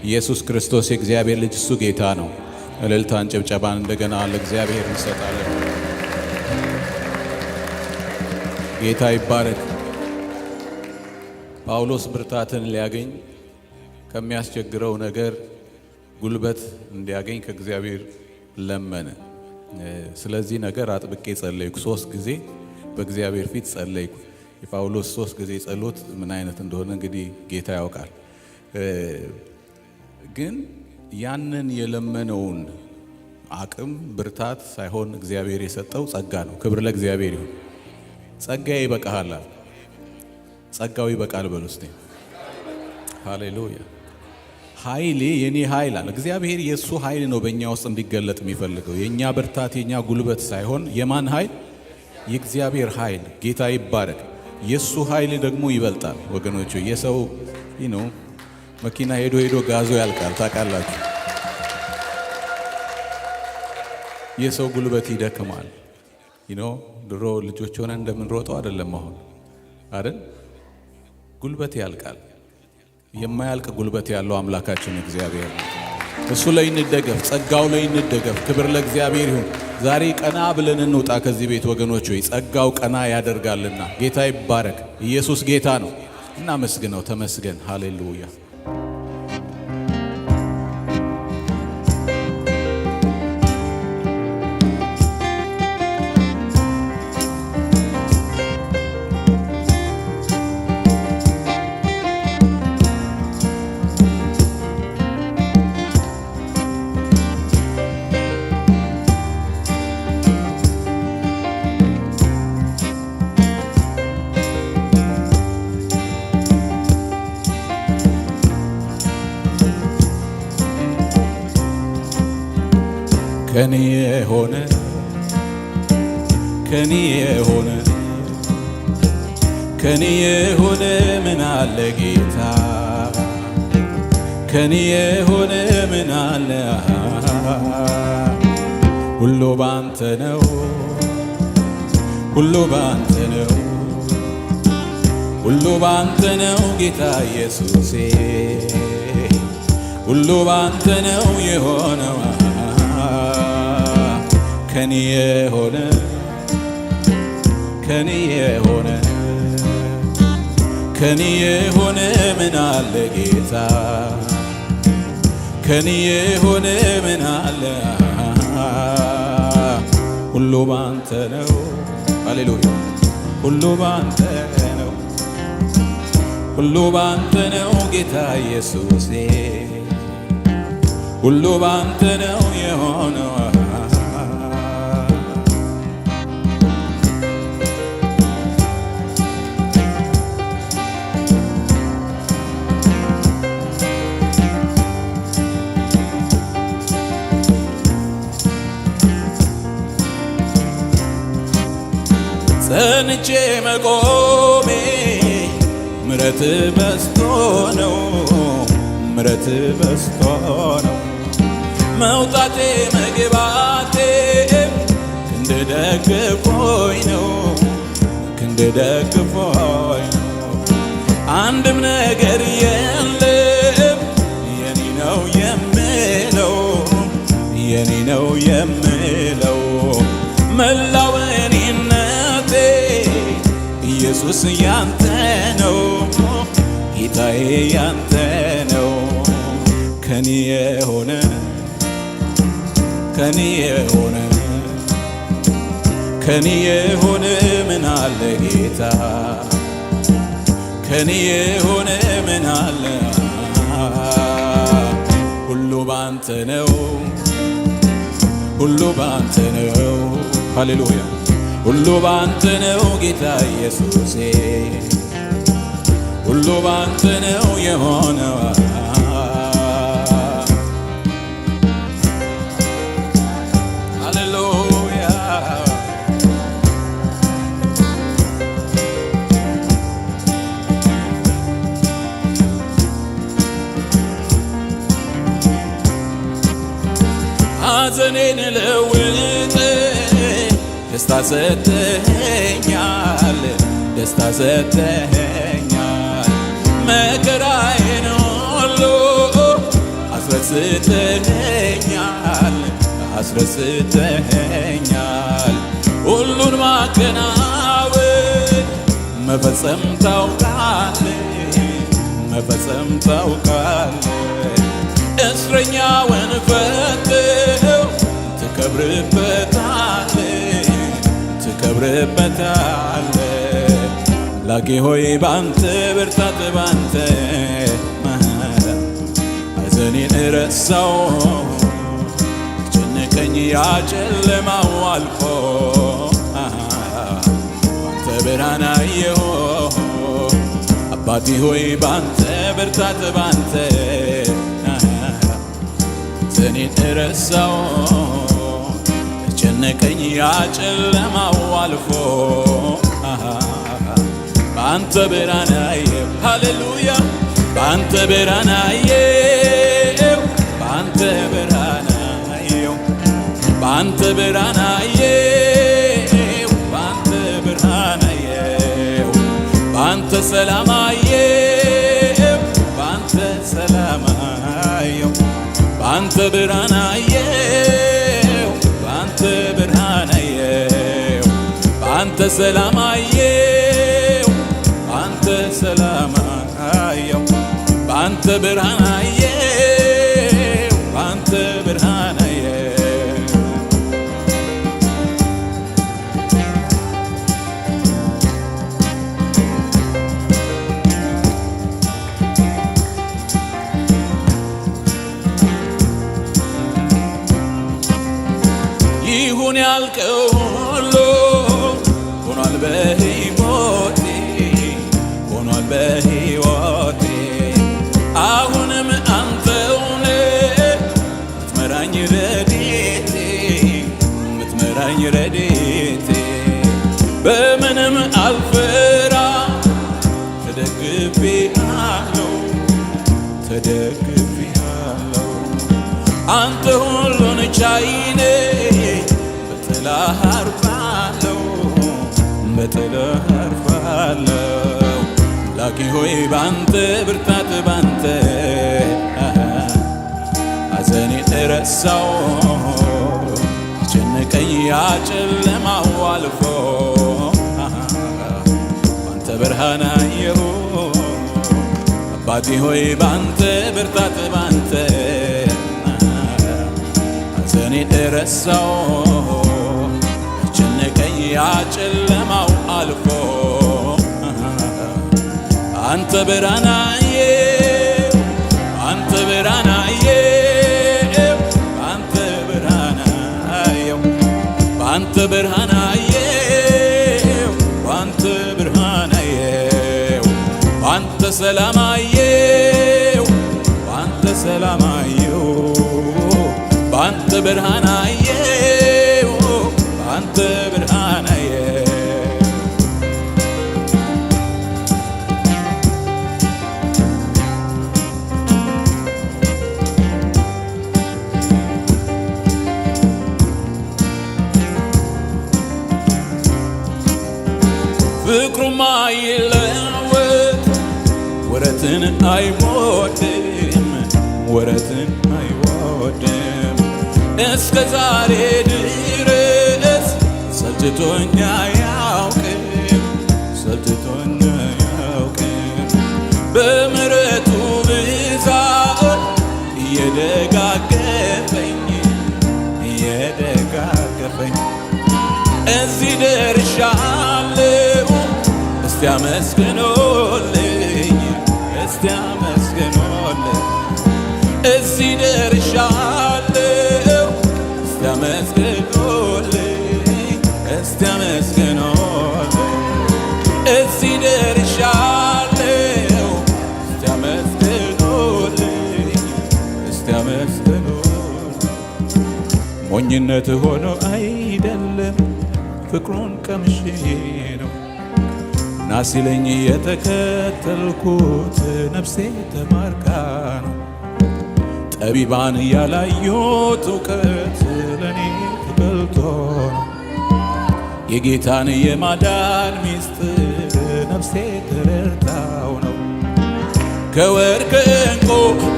ኢየሱስ ክርስቶስ የእግዚአብሔር ልጅ እሱ ጌታ ነው። እልልታን ጭብጨባን እንደገና ለእግዚአብሔር እንሰጣለን። ጌታ ይባረክ። ጳውሎስ ብርታትን ሊያገኝ ከሚያስቸግረው ነገር ጉልበት እንዲያገኝ ከእግዚአብሔር ለመነ። ስለዚህ ነገር አጥብቄ ጸለይኩ። 3 ጊዜ በእግዚአብሔር ፊት ጸለይኩ። የጳውሎስ 3 ጊዜ ጸሎት ምን አይነት እንደሆነ እንግዲህ ጌታ ያውቃል። ግን ያንን የለመነውን አቅም ብርታት ሳይሆን እግዚአብሔር የሰጠው ጸጋ ነው። ክብር ለእግዚአብሔር ይሁን። ጸጋዬ ይበቃሃል። ጸጋው ይበቃል በሉ እስቲ። ሃሌሉያ። ኃይሌ የኔ ኃይል አለ እግዚአብሔር። የሱ ኃይል ነው በእኛ ውስጥ እንዲገለጥ የሚፈልገው። የኛ ብርታት የኛ ጉልበት ሳይሆን የማን ኃይል? የእግዚአብሔር ኃይል። ጌታ ይባረክ። የሱ ኃይል ደግሞ ይበልጣል ወገኖቹ። የሰው መኪና ሄዶ ጋዞ ያልቃል ታውቃላችሁ። የሰው ጉልበት ይደክማል። ድሮ ልጆች ሆነን እንደምንሮጠው አይደለም አሁን አይደል? ጉልበት ያልቃል። የማያልቅ ጉልበት ያለው አምላካችን እግዚአብሔር ነው። እሱ ላይ እንደገፍ፣ ጸጋው ላይ እንደገፍ። ክብር ለእግዚአብሔር ይሁን። ዛሬ ቀና ብለን እንውጣ ከዚህ ቤት ወገኖች። ጸጋው ቀና ያደርጋልና ጌታ ይባረክ። ኢየሱስ ጌታ ነው። እናመስግነው። ተመስገን። ሃሌሉያ። ከኔ የሆነ ምን አለ ጌታ? ከኔ የሆነ ምን አለ? ሁሉ ባንተ ነው፣ ሁሉ ባንተ ነው፣ ሁሉ ባንተ ነው ጌታ ኢየሱሴ። ሁሉ ባንተ ነው የሆነው። ከኔ የሆነ ከኔ የሆነ ምን አለ ጌታ? ከኔ የሆነ ምን አለ? ሁሉ ባንተ ነው። ሃሌሉያ። ሁሉ ባንተ ነው፣ ሁሉ ባንተ ነው ጌታ ኢየሱሴ። ሁሉ ባንተ ነው የሆነው። ጸንቼ መቆሜ ምሕረት በዝቶ ነው፣ ምሕረት በዝቶ ነው። መውጣቴ መግባቴ ክንድ ደግፎኝ ነው፣ ክንድ ደግፎኝ ነው። አንድም ነገር የለም የኔ ነው የምለው፣ የኔ ነው የምለው። መላው እኔነቴ ኢየሱስ ያንተ ነው፣ ጌታዬ ያንተ ነው። ከኔ የሆነ ከኔ የሆነ ምን አለ ጌታ? ከኔ የሆነ ምን አለ? ሁሉ ባንተ ነው፣ ሁሉ ባንተ ነው። ሃሌሉያ። ሁሉ ባንተ ነው ጌታ ኢየሱሴ። ሁሉ ባንተ ነው የሆነው። ሃሌሉያ። ሐዘኔን ለውጥ ደስታ ሰጥተኸኛል፣ ደስታ ሰጥተኸኛል። መከራዬን ሁሉ ረስተኸኛል አስረስተኸኛል ሁሉን ማከናወን መፈጸም ታውቃለህ መፈጸም ታውቃለህ እስረኛውን ፈተኸው ትከብርበታለህ ትከብርበታለህ አምላኬ ሆይ ባንተ ብርታት ባንተ ማዳን ሐዘኔን ረሳው ጨነቀኝ ያ ጨለማው አልፎ ባንተ ብርሃን አየሁ አባቴ ሆይ ባንተ ብርታት ባንተ ሐዘኔን ረሳው ጨነቀኝ ያ ጨለማው አልፎ ባንተ ብርሃን አየሁ ሃሌሉያ ባንተ ብርሃን አየሁ ባንተ ብርሃን አየሁ ባንተ ብርሃን አየሁ ባንተ ብርሃን አየሁ ባንተ ሰላም አየሁ ባንተ ሰላም አየሁ ባንተ ብርሃን አየሁ ባንተ ብርሃን አየሁ ባንተ ሰላም አየሁ ባንተ ሰላም አየሁ ባንተ ብርሃን አየሁ ባንተ ብርሃን አየሁ ይሁን ያልከው ሁሉ ሆኗል በሕይወቴ ሆኗል በሕይወቴ አሁንም አንተው ነህ ምትመራኝ ረድኤቴ ምትመራኝ ረድኤቴ በምንም አልፈራ ተደግፌአለሁ ተደግፌአለሁ አንተ ሁሉን ቻይ ነህ በጥላህ አርፋለሁ በጥላህ አርፋለሁ አምላኬ ሆይ ባንተ ብርታት ባንተ ሐዘኔን ረሳው ጨነቀኝ ያ ጨለማው አልፎ ባንተ ብርሃን አየሁ አባቴ ሆይ ባንተ ብርታት ባንተ ሐዘኔን ረሳው ጨነቀኝ ያ ጨለማው አልፎ አንተ ብርሃን አየሁ አንተ ብርሃን አየሁ አንተ ብርሃን አየሁ አንተ ብርሃን አየሁ አንተ ብርሃን አየሁ አንተ ሰላም አየሁ አንተ ሰላም አየሁ አንተ ብርሃን አየሁ አንተ ብርሃን አየሁ ፍቅሩም አይለወጥ ወረትን አይወድም ወረትን አይወድም እስከ ዛሬ ድረስ ሰልችቶኝ አያውቅም ሰልችቶኝ አያውቅም በምሕረቱ ብዛት እየደጋገፈኝ እዚህ ደርሻለሁ እስቲ አመስግኑልኝ እስቲ አመስግኑልኝ እዚህ ደርሻለሁ እስቲ አመስግኑልኝ እስቲ አመስግኑልኝ እዚህ ደርሻለሁ እስቲ አመስግኑልኝ እስቲ አመስግኑልኝ ሞኝነት ሆኖ አይደለም ፍቅሩን ቀምሼ ነው ናሲለኝ የተከተልኩት ነፍሴ ተማርካ ነው ጠቢባን ያላዩት እውቀት ለኔ ተገልጦ ነው የጌታን የማዳን ሚስጥር ነፍሴ ተረድታው ነው ከወርቅ ዕንቁ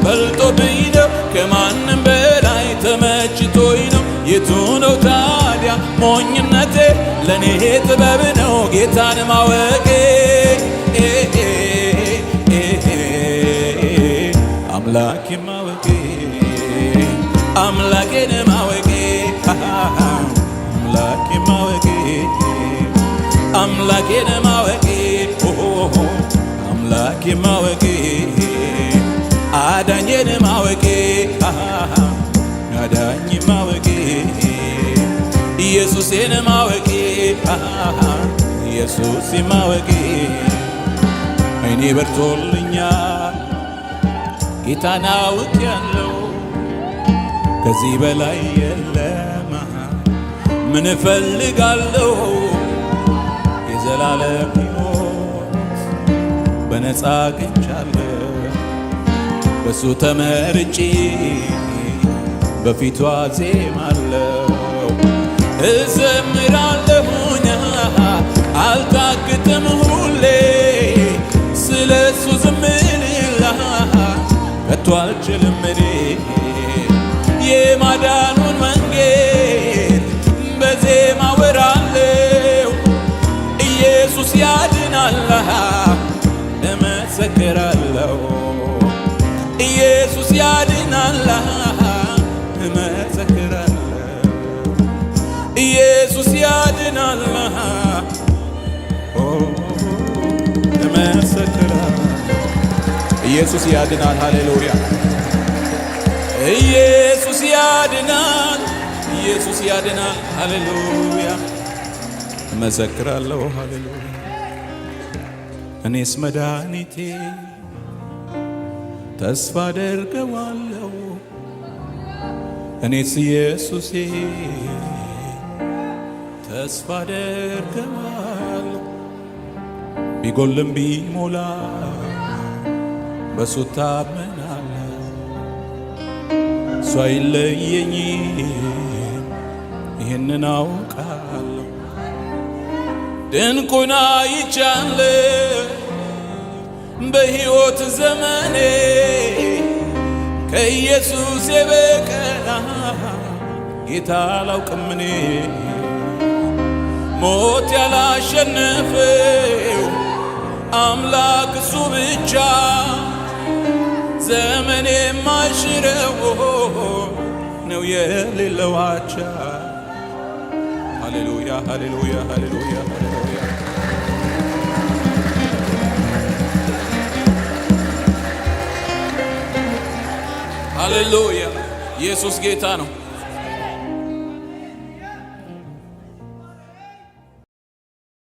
በልጦብኝ ነው ከማንም በላይ ተመችቶኝ ነው። የቱ ነው ታዲያ ሞኝነቴ ለኔ ጥበብ ነው ጌታን ማወቄ አምላኬን ማወቄ አምላኬን ማወቄ አምላኬን ማወቄ አምላኬን ማወቄ አምላኬን ማወቄ አዳኜን ማወቄ አዳኜን ማወቄ ኢየሱሴን ማወቄ ኢየሱሴን ማወቄ አይኔ በርቶልኛል ጌታን አውቄያለሁ ከዚህ በላይ የለም ምን እፈልጋለሁ የዘላለም ሕይወት በነፃ አግኝቻለሁ በሱ ተመርጬ በፊቱ አዜማለሁ እዘምራለሁኝ አልታክትም ሁሌ ስለሱ ዝም ልል ከቶ አልችልም እኔ የማዳኑን መንገድ በዜማ ወራለሁ ኢየሱስ ያድናል እመሰክራለሁ ኢየሱስ ያድናል እመሰክራለሁ ኢየሱስ ያድናል እመሰክራለሁ ኢየሱስ ያድናል ሃሌሉያ ኢየሱስ ያድናል ኢየሱስ ያድናል ሃሌሉያ እመሰክራለሁ ሃሌሉያ እኔስ መድኃኒቴ ተስፋ አደርገዋለሁ እኔስ ኢየሱሴ ተስፋ አደርገዋለሁ ቢጎልም ቢሞላ በሱ ታመናለሁ እሱ አይለየኝም ይህንን አውቃለሁ ድንቁን አይቻለሁ በሕይወት ዘመኔ ከኢየሱስ የበቀር ጌታ አላውቅም እኔ ሞት ያላሸነፈው አምላክ እሱ ብቻ ዘመን የማይሽረው ነው የሌለው አቻ ሃሌሉያ ሃሌሉያ ሃሌሉያ ሃሌሉያ ሃሌሉያ ኢየሱስ ጌታ ነው።